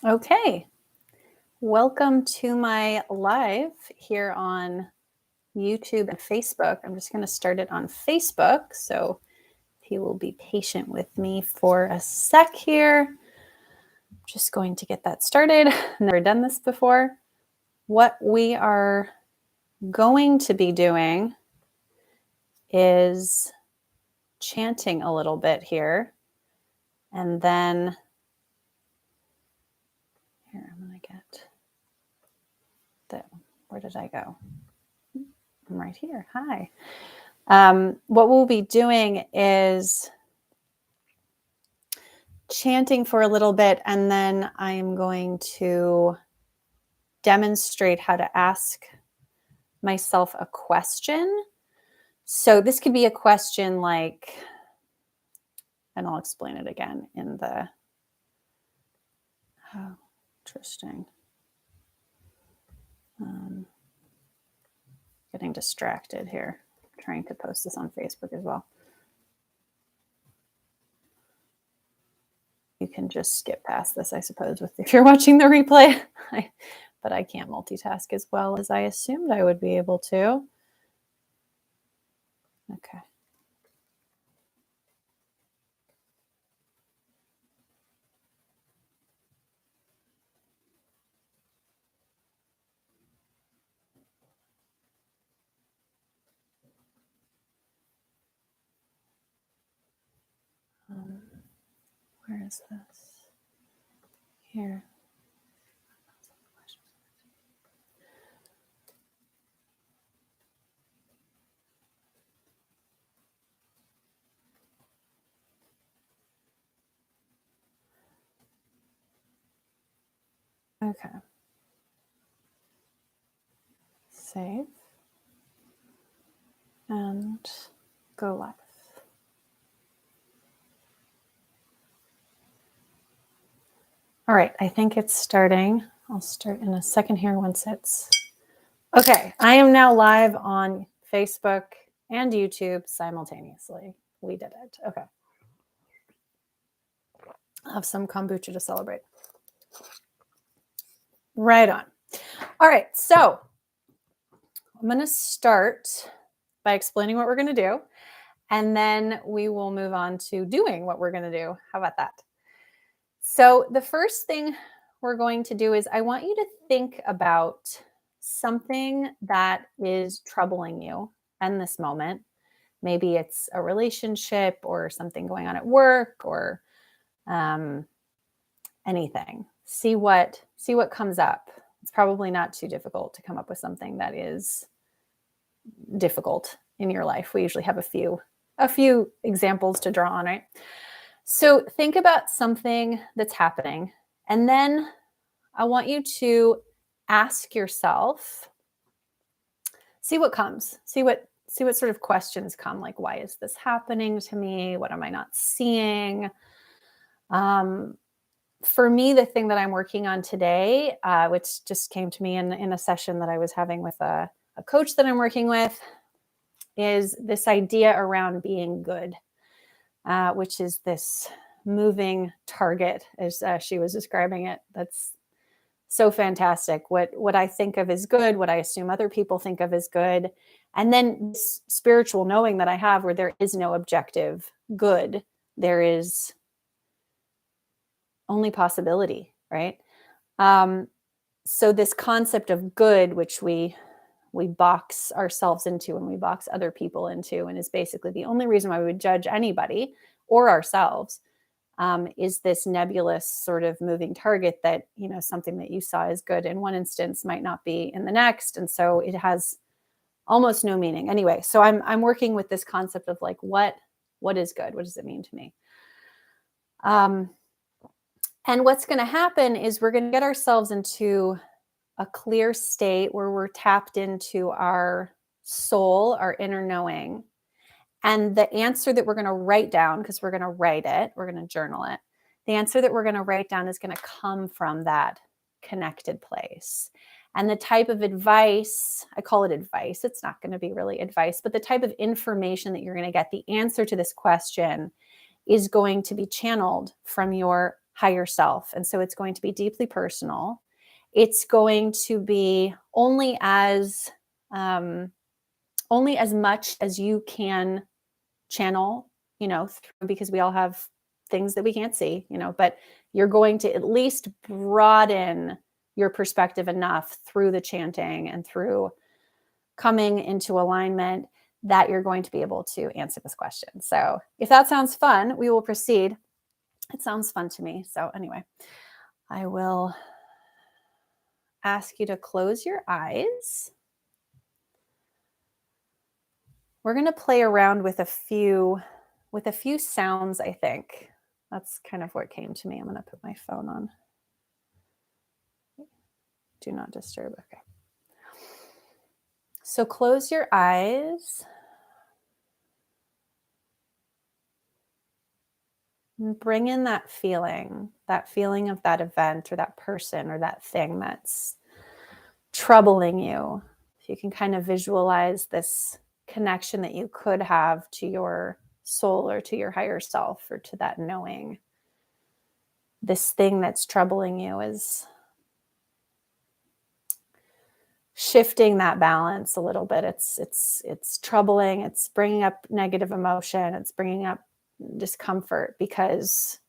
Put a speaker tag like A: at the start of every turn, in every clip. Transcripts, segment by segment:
A: Okay, welcome to my live here on YouTube and Facebook. I'm just going to start it on Facebook, so if you will be patient with me for a sec here. I'm just going to get that started. Never done this before. What we are going to be doing is chanting a little bit here, and then here I'm going to get that. Where did I go? I'm right here. Hi. What we'll be doing is chanting for a little bit, and then I'm going to demonstrate how to ask myself a question. So this could be a question like, and I'll explain it again in the, oh, interesting. Getting distracted here, trying to post this on Facebook as well. You can just skip past this, I suppose, if you're watching the replay. But I can't multitask as well as I assumed I would be able to. Okay. Where is this? Here. Okay. Save. And go live. All right, I think it's starting. I'll start in a second here once it's... Okay, I am now live on Facebook and YouTube simultaneously. We did it. Okay. I'll have some kombucha to celebrate. Right on. All right, so I'm going to start by explaining what we're going to do, and then we will move on to doing what we're going to do. How about that? So the first thing we're going to do is I want you to think about something that is troubling you in this moment. Maybe it's a relationship or something going on at work or anything. See what comes up. It's probably not too difficult to come up with something that is difficult in your life. We usually have a few examples to draw on, right? So think about something that's happening, and then I want you to ask yourself, see what comes, see what sort of questions come, like, why is this happening to me? What am I not seeing? For me, the thing that I'm working on today, which just came to me in a session that I was having with a coach that I'm working with, is this idea around being good, which is this moving target, as she was describing it. That's so fantastic. What I think of as good, what I assume other people think of as good, and then this spiritual knowing that I have where there is no objective good. There is only possibility, right? So this concept of good, which we box ourselves into and we box other people into, and is basically the only reason why we would judge anybody or ourselves, is this nebulous sort of moving target that, something that you saw as good in one instance might not be in the next. And so it has almost no meaning. Anyway, so I'm working with this concept of like, what is good? What does it mean to me? And what's going to happen is we're going to get ourselves into a clear state where we're tapped into our soul, our inner knowing. And the answer that we're going to write down, because we're going to write it, we're going to journal it. The answer that we're going to write down is going to come from that connected place. And the type of advice, I call it advice. It's not going to be really advice, but the type of information that you're going to get, the answer to this question is going to be channeled from your higher self. And so it's going to be deeply personal. It's going to be only as much as you can channel, because we all have things that we can't see, but you're going to at least broaden your perspective enough through the chanting and through coming into alignment that you're going to be able to answer this question. So if that sounds fun, we will proceed. It sounds fun to me. So anyway, I will ask you to close your eyes. We're going to play around with a few sounds, I think. That's kind of what came to me. I'm going to put my phone on. Do not disturb. Okay. So close your eyes. And bring in that feeling of that event or that person or that thing that's troubling you. If you can kind of visualize this connection that you could have to your soul or to your higher self or to that knowing. This thing that's troubling you is shifting that balance a little bit. It's troubling. It's bringing up negative emotion. It's bringing up discomfort because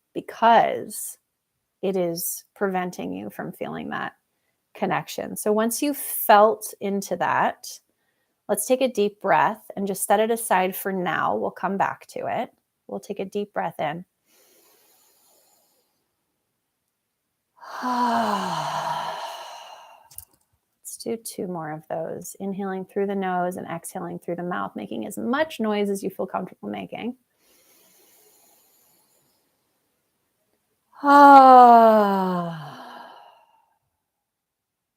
A: it is preventing you from feeling that connection. So once you've felt into that, let's take a deep breath and just set it aside for now. We'll come back to it. We'll take a deep breath in. Let's do 2 more of those. Inhaling through the nose and exhaling through the mouth, making as much noise as you feel comfortable making.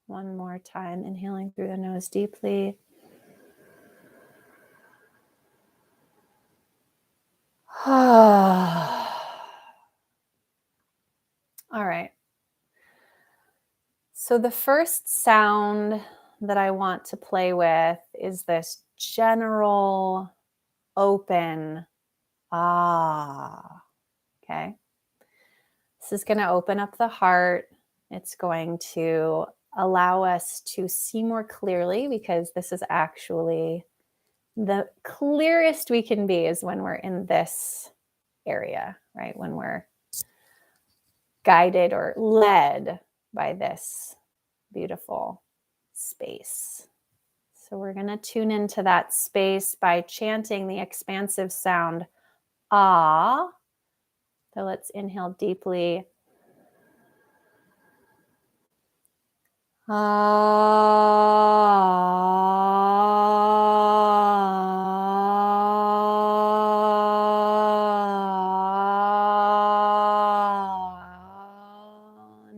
A: One more time, inhaling through the nose deeply. All right. So the first sound that I want to play with is this general open okay. This is going to open up the heart. It's going to allow us to see more clearly, because this is actually the clearest we can be is when we're in this area, right? When we're guided or led by this beautiful space. So we're going to tune into that space by chanting the expansive sound, ah. So let's inhale deeply.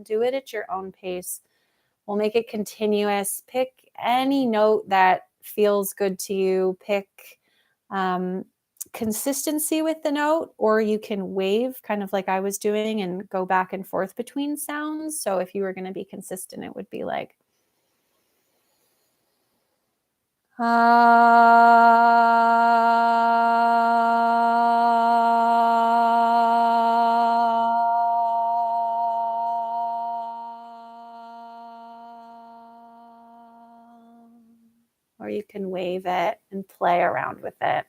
A: Do it at your own pace. We'll make it continuous. Pick any note that feels good to you. Pick consistency with the note, or you can wave kind of like I was doing and go back and forth between sounds. So if you were going to be consistent, it would be like or you can wave it and play around with it.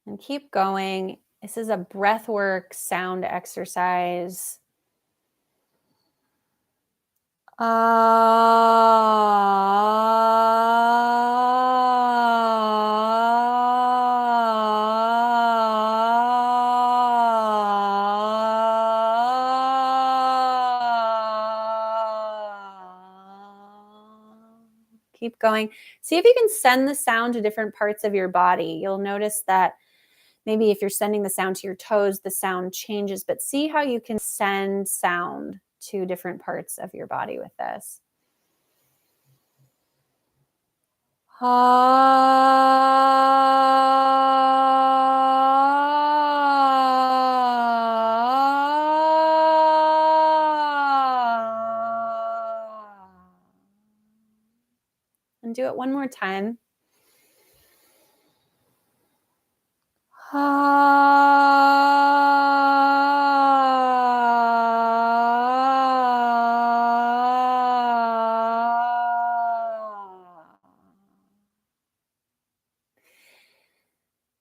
A: And keep going. This is a breathwork sound exercise. Keep going. See if you can send the sound to different parts of your body. You'll notice that maybe if you're sending the sound to your toes, the sound changes, but see how you can send sound to different parts of your body with this. and do it one more time.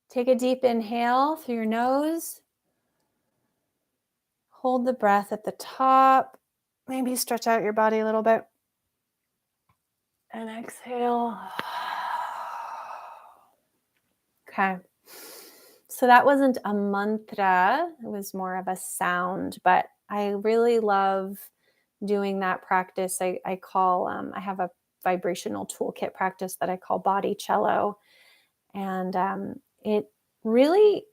A: Take a deep inhale through your nose. Hold the breath at the top. Maybe stretch out your body a little bit. And exhale. Okay. So that wasn't a mantra. It was more of a sound, but I really love doing that practice. I call, I have a vibrational toolkit practice that I call body cello. And it really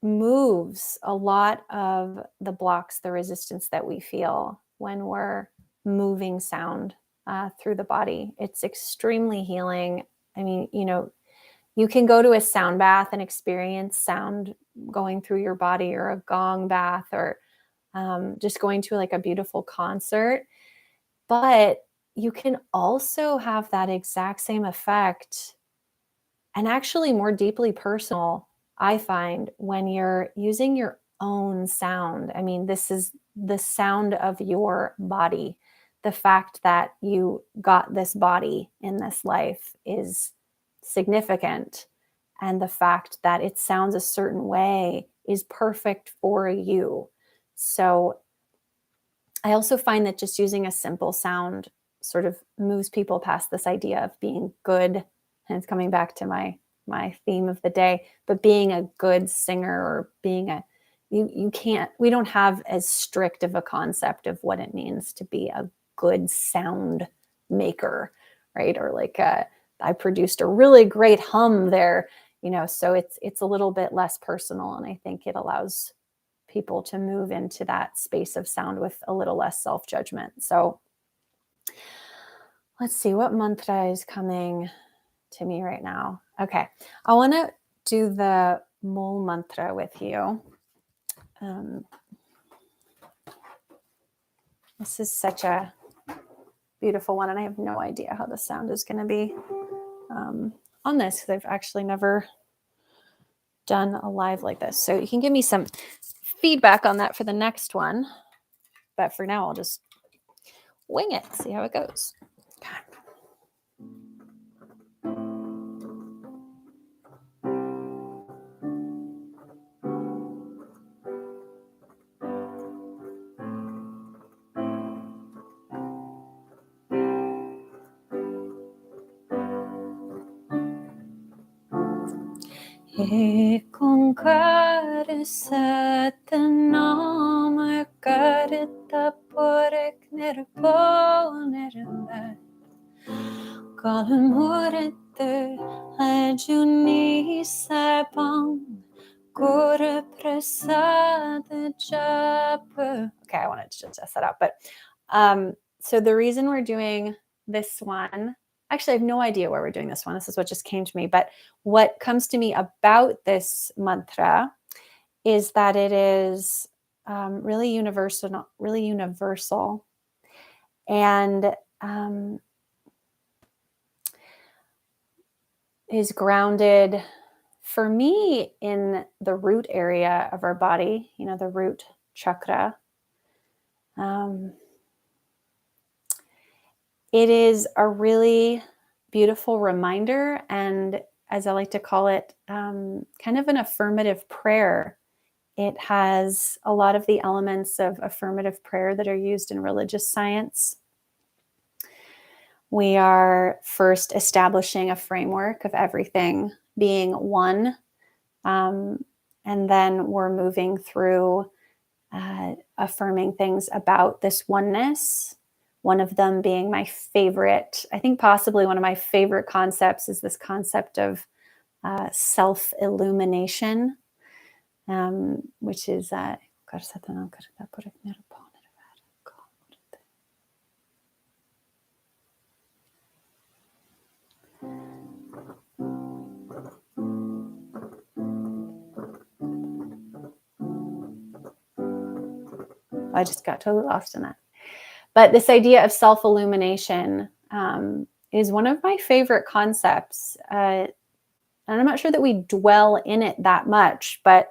A: moves a lot of the blocks, the resistance that we feel when we're moving sound through the body. It's extremely healing. I mean, you can go to a sound bath and experience sound going through your body, or a gong bath, or just going to like a beautiful concert. But you can also have that exact same effect, and actually more deeply personal, I find, when you're using your own sound. I mean, this is the sound of your body. The fact that you got this body in this life is significant. And the fact that it sounds a certain way is perfect for you. So I also find that just using a simple sound sort of moves people past this idea of being good. And it's coming back to my theme of the day, but being a good singer, or being we don't have as strict of a concept of what it means to be a good sound maker, right? Or like I produced a really great hum there, so it's a little bit less personal. And I think it allows people to move into that space of sound with a little less self-judgment. So let's see, what mantra is coming to me right now? Okay, I want to do the Mul mantra with you. This is such a beautiful one, and I have no idea how the sound is going to be on this, because I've actually never done a live like this. So you can give me some feedback on that for the next one. But for now, I'll just wing it, see how it goes. Okay. Ekonkar satnam karta porek nerpo nerve kalmurete ajuni sapam kore prasad jap. Okay, I wanted to just test that out, but so the reason we're doing this one, actually, I have no idea where we're doing this one. This is what just came to me. But what comes to me about this mantra is that it is really universal, and is grounded for me in the root area of our body, the root chakra. It is a really beautiful reminder, and as I like to call it, kind of an affirmative prayer. It has a lot of the elements of affirmative prayer that are used in religious science. We are first establishing a framework of everything being one, and then we're moving through affirming things about this oneness. One of them being my favorite, I think possibly one of my favorite concepts, is this concept of self-illumination, which is I just got totally lost in that. But this idea of self-illumination is one of my favorite concepts. And I'm not sure that we dwell in it that much, but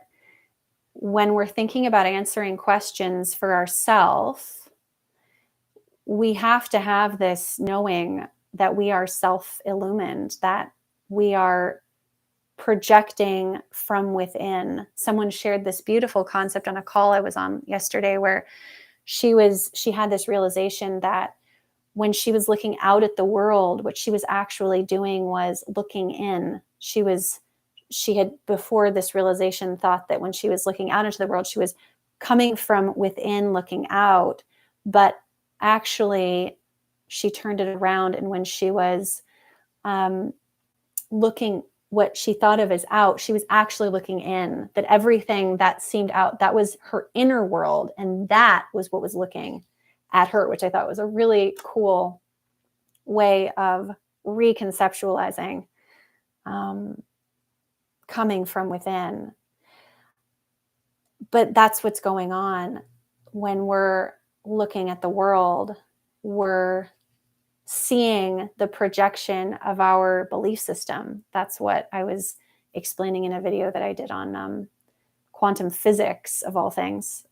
A: when we're thinking about answering questions for ourselves, we have to have this knowing that we are self-illumined, that we are projecting from within. Someone shared this beautiful concept on a call I was on yesterday, where she had this realization that when she was looking out at the world, what she was actually doing was looking in. She had, before this realization, thought that when she was looking out into the world, she was coming from within, looking out. But actually, she turned it around. And when she was looking what she thought of as out, she was actually looking in, that everything that seemed out, that was her inner world. And that was what was looking at her, which I thought was a really cool way of reconceptualizing coming from within. But that's what's going on when we're looking at the world. We're seeing the projection of our belief system. That's what I was explaining in a video that I did on quantum physics, of all things.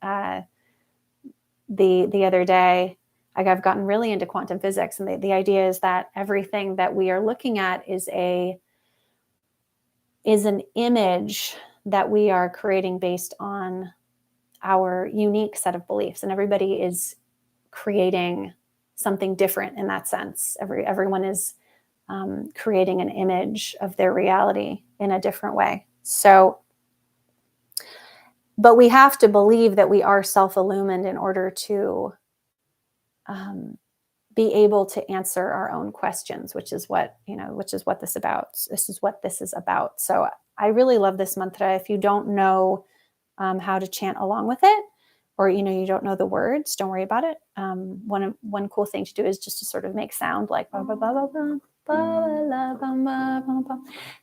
A: The other day, I've gotten really into quantum physics, and the idea is that everything that we are looking at is an image that we are creating based on our unique set of beliefs, and everybody is creating something different in that sense. Everyone is creating an image of their reality in a different way. So, but we have to believe that we are self-illumined in order to be able to answer our own questions, which is what this about. This is what this is about. So I really love this mantra. If you don't know how to chant along with it, or you don't know the words, don't worry about it. One cool thing to do is just to sort of make sound like ba ba ba ba ba ba la ba ba ba ba.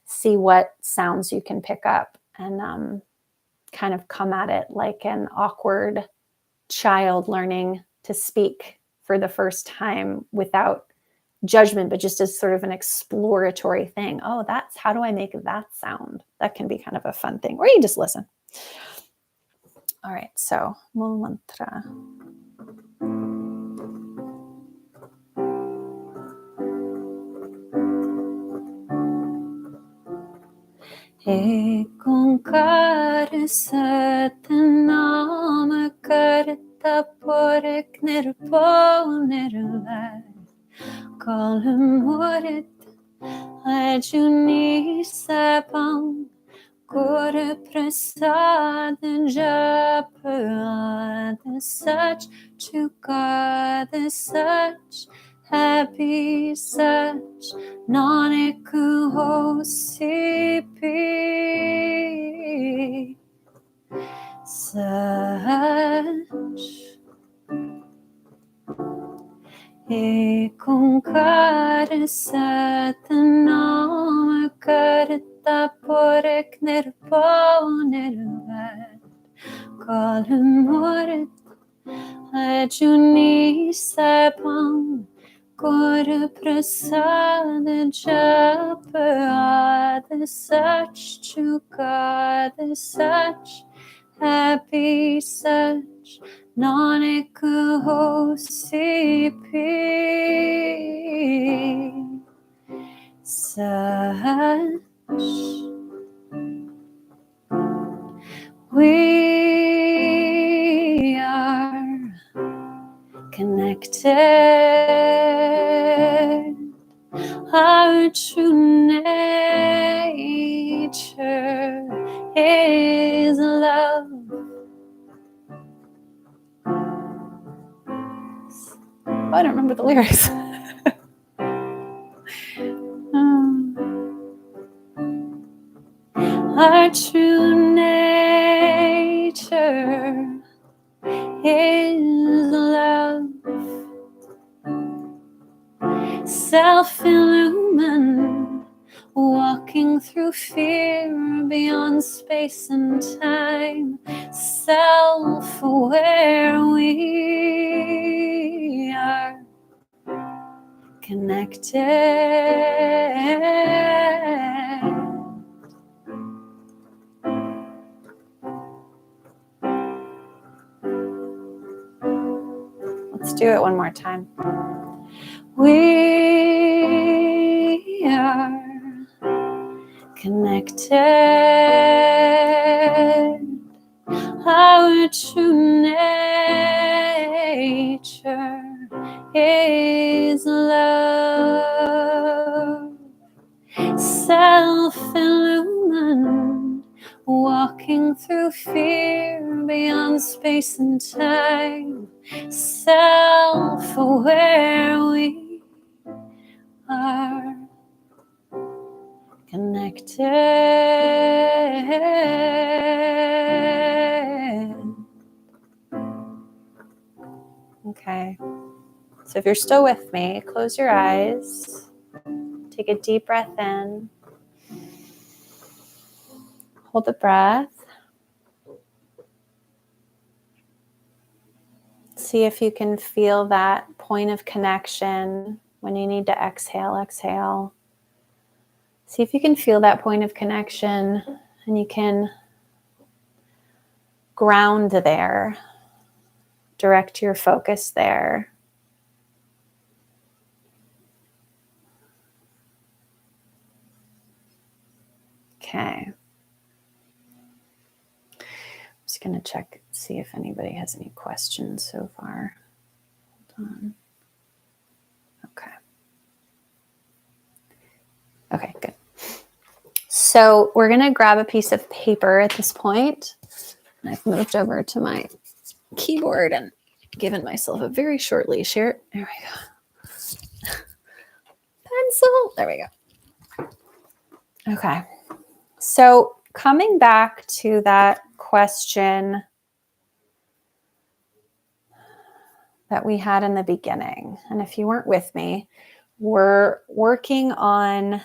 A: See what sounds you can pick up, and kind of come at it like an awkward child learning to speak for the first time without judgment, but just as sort of an exploratory thing. Oh, that's how do I make that sound? That can be kind of a fun thing, or you can just listen. All right, so Mool Mantra. Ek onkar Satnam Karta Porek Nirpo Nirvar Kolum Morit Ajuni Sapam Guru Prasad Japa Such to God such happy such Nanak Hosipi such Ek onkar Satnam Karta Porek Nirpo Nirvar Kolum Morit Ajuni Sapam Guru Prasad Japa such to God such happy such Nanak Hosipi such. We are connected. Our true nature is love. Oh, I don't remember the lyrics. Our true nature is love. Self-illumined, walking through fear beyond space and time. Self-aware, we are connected. Let's do it one more time. We are connected. Our true nature is love. Self-illumined, walking through fear beyond space and time. Self-aware, we are connected. Okay. So if you're still with me, close your eyes. Take a deep breath in. Hold the breath. See if you can feel that point of connection. When you need to exhale, exhale. See if you can feel that point of connection and you can ground there. Direct your focus there. Okay. I'm just going to check, see if anybody has any questions so far. Hold on. Okay. Okay, good. So we're going to grab a piece of paper at this point. I've moved over to my keyboard and given myself a very short leash here. There we go. Pencil. There we go. Okay. So coming back to that question that we had in the beginning, and if you weren't with me, we're working on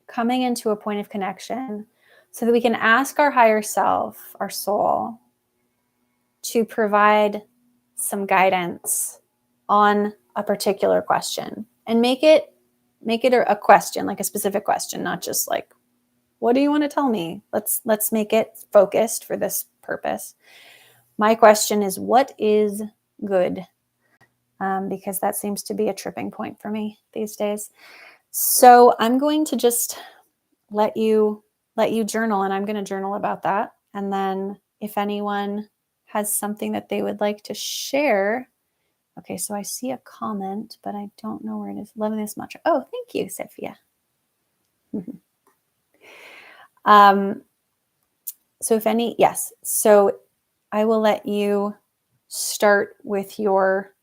A: coming into a point of connection so that we can ask our higher self, our soul, to provide some guidance on a particular question and make it a question, like a specific question, not just like, what do you want to tell me? Let's make it focused for this purpose. My question is, what is good? Because that seems to be a tripping point for me these days. So I'm going to just let you journal, and I'm going to journal about that. And then if anyone has something that they would like to share. Okay, so I see a comment, but I don't know where it is. Loving this much. Oh, thank you, Sophia. So if any, yes. So I will let you start with your.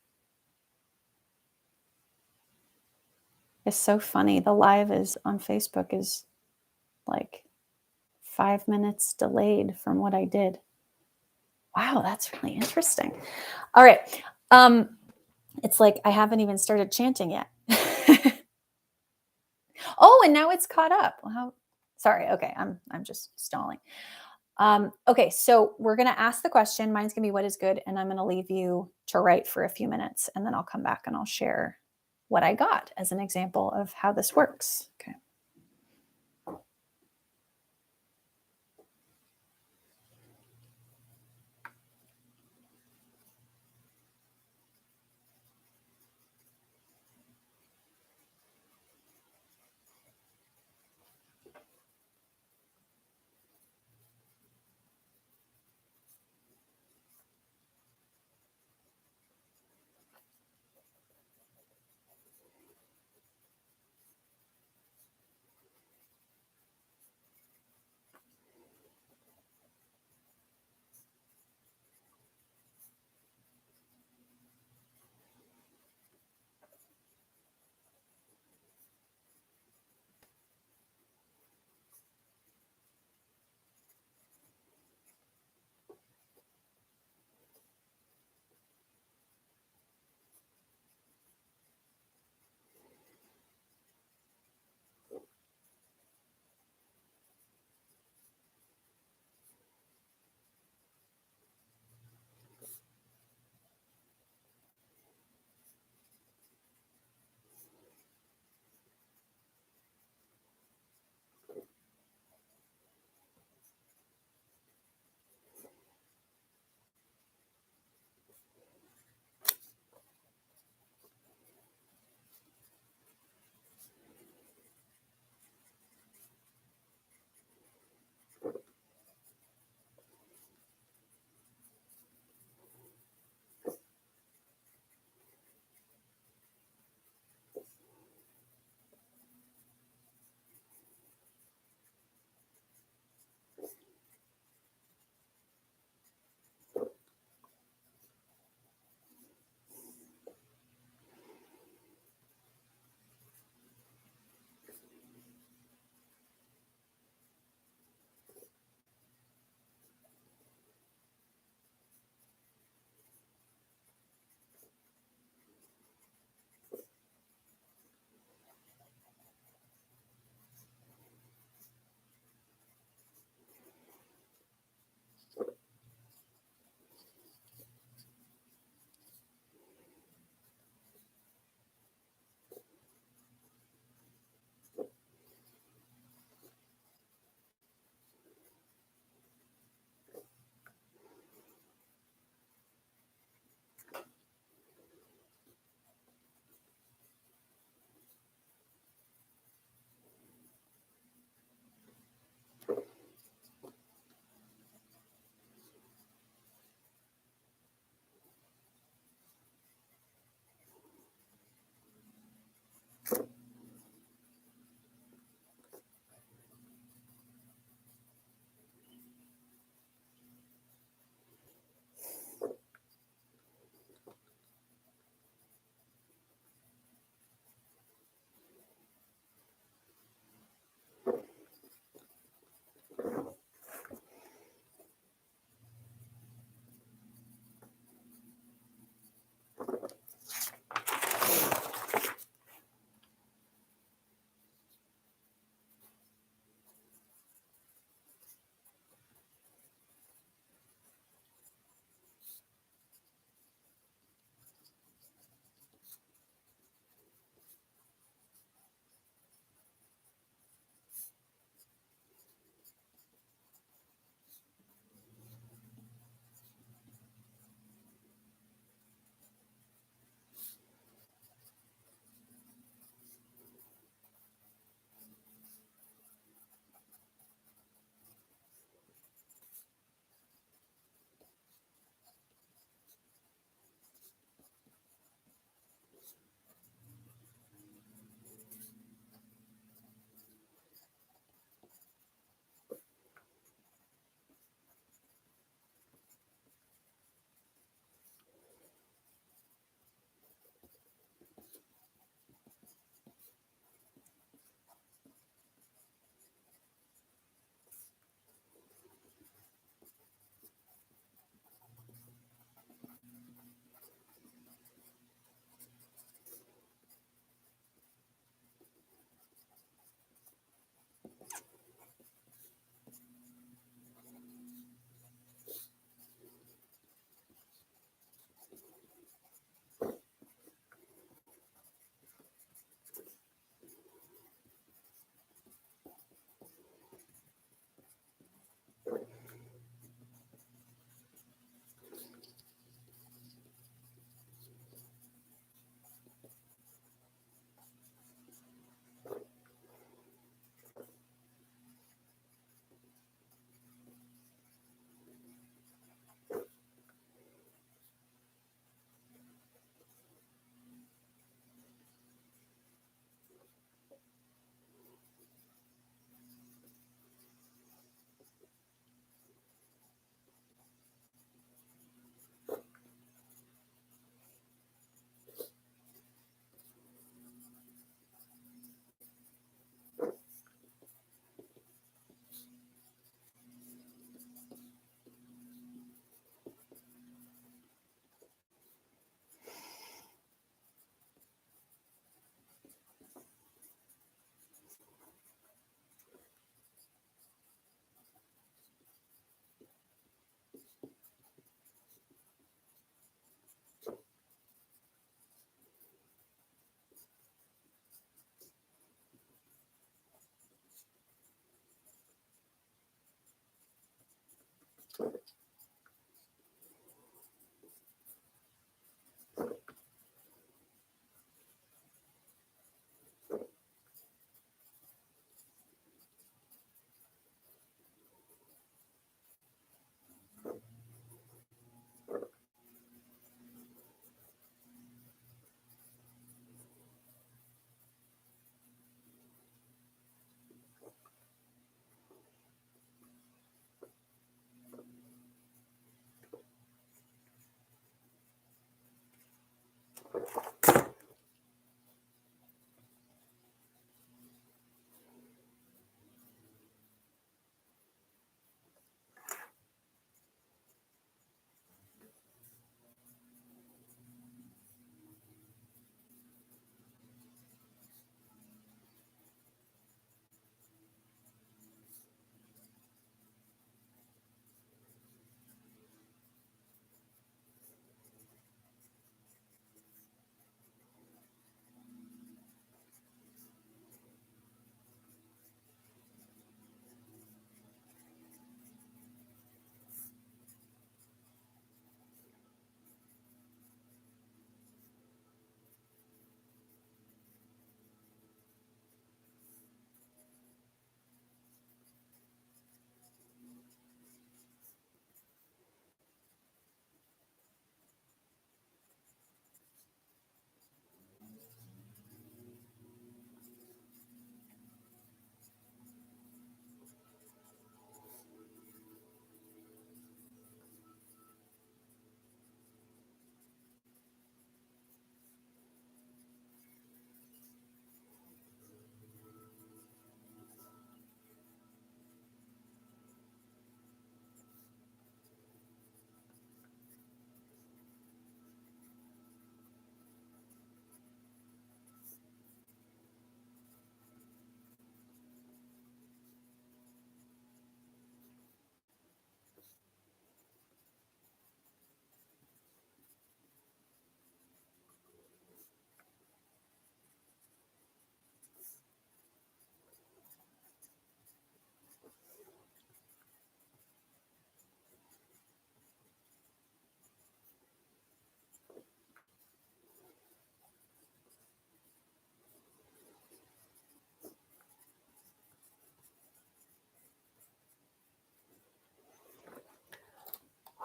A: It's so funny. The live is on Facebook is like 5 minutes delayed from what I did. Wow, that's really interesting. All right. It's like I haven't even started chanting yet. Oh, and now it's caught up. Well, sorry. Okay, I'm just stalling. Okay, so we're gonna ask the question. Mine's gonna be what is good, and I'm gonna leave you to write for a few minutes, and then I'll come back and I'll share what I got as an example of how this works. Okay.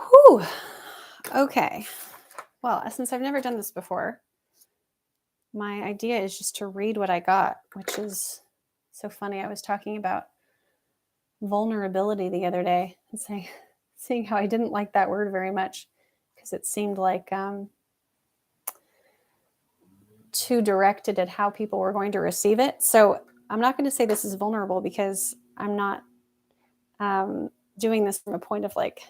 A: Whew. Okay. Well, since I've never done this before, my idea is just to read what I got, which is so funny. I was talking about vulnerability the other day and seeing how I didn't like that word very much because it seemed like too directed at how people were going to receive it. So I'm not going to say this is vulnerable because I'm not doing this from a point of like,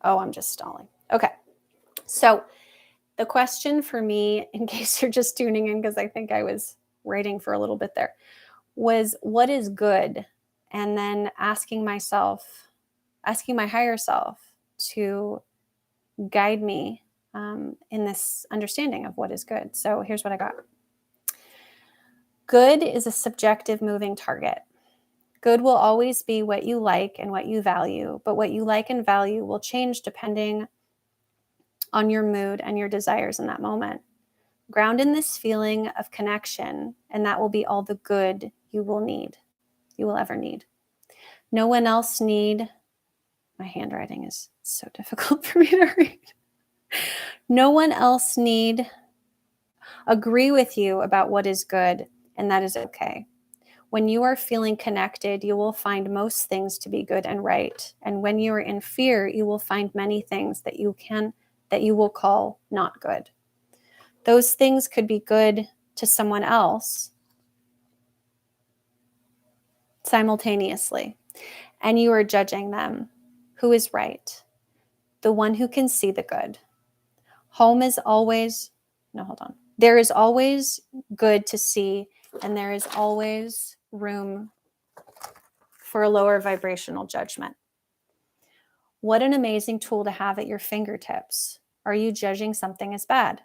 A: oh, I'm just stalling. Okay. So the question for me, in case you're just tuning in, because I think I was writing for a little bit there, was what is good? And then asking my higher self to guide me in this understanding of what is good. So here's what I got. Good is a subjective moving target. Good will always be what you like and what you value, but what you like and value will change depending on your mood and your desires in that moment. Ground in this feeling of connection, and that will be all the good you will ever need. No one else need, my handwriting is so difficult for me to read. No one else need agree with you about what is good, and that is okay. When you are feeling connected, you will find most things to be good and right. And when you are in fear, you will find many things that you will call not good. Those things could be good to someone else simultaneously, and you are judging them. Who is right? The one who can see the good. There is always good to see, and there is always room for a lower vibrational judgment. What an amazing tool to have at your fingertips. Are you judging something as bad?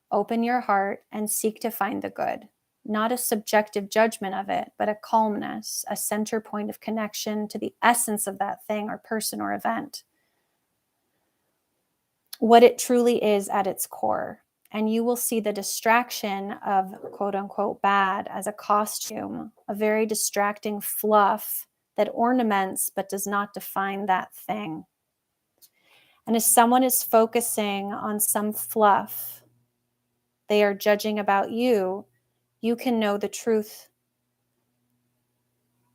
A: Open your heart and seek to find the good. not a subjective judgment of it, but a calmness, a center point of connection to the essence of that thing or person or event, what it truly is at its core. And you will see the distraction of quote unquote bad as a costume, a very distracting fluff that ornaments but does not define that thing. And as someone is focusing on some fluff they are judging about you, you can know the truth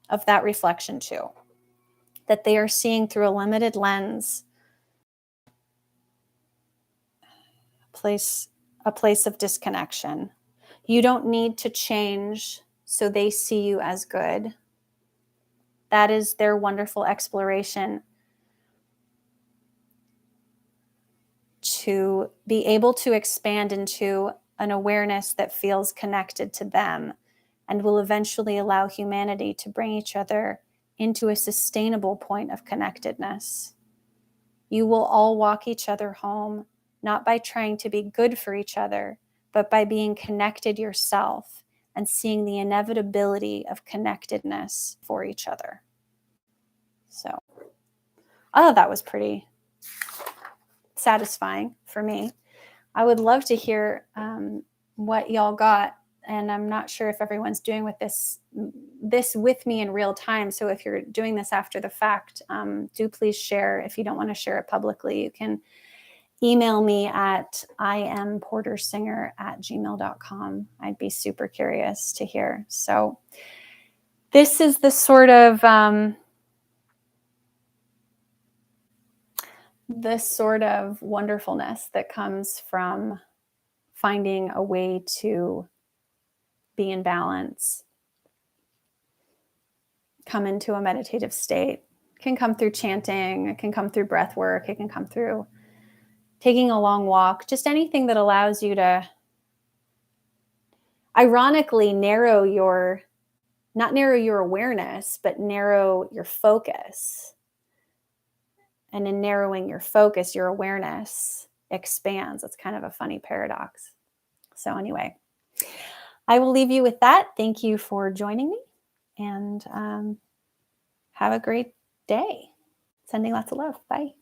A: of that reflection too. That they are seeing through a limited lens, a place of disconnection. You don't need to change so they see you as good. That is their wonderful exploration to be able to expand into an awareness that feels connected to them and will eventually allow humanity to bring each other into a sustainable point of connectedness. You will all walk each other home, not by trying to be good for each other, but by being connected yourself and seeing the inevitability of connectedness for each other. So, that was pretty satisfying for me. I would love to hear what y'all got. And I'm not sure if everyone's doing with this with me in real time. So if you're doing this after the fact, do please share. If you don't want to share it publicly, you can email me at importersinger@gmail.com. I'd be super curious to hear. So this is the sort of wonderfulness that comes from finding a way to be in balance, come into a meditative state. It can come through chanting, it can come through breath work, it can come through taking a long walk, just anything that allows you to ironically not narrow your awareness, but narrow your focus. And in narrowing your focus, your awareness expands. It's kind of a funny paradox. So anyway, I will leave you with that. Thank you for joining me, and have a great day. Sending lots of love. Bye.